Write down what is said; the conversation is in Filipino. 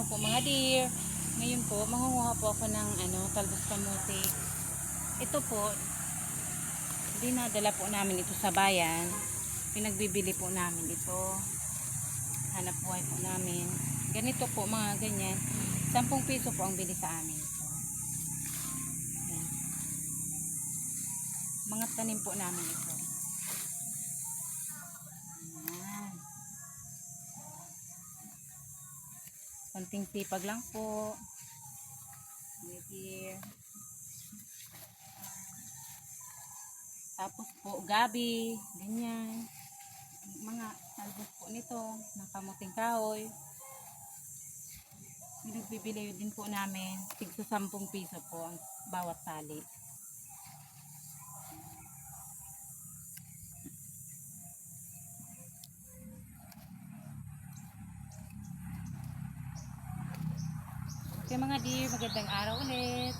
lang po mga dear. Ngayon po, mangunguha po ako ng talbos kamote. Ito po, dinadala po namin ito sa bayan. Pinagbibili po namin ito. Hanap buhay po namin. Ganito po, mga ganyan. 10 piso po ang bili sa amin. Ayan. Mga tanim po namin ito. Ayan. Konting sipag lang po. Here. Tapos po, gabi, ganyan. Mga talbos po nito, ng kamuting kahoy. Binagbibili din po namin, tigso 10 piso po ang bawat tali. Okay mga dear, magandang araw ulit.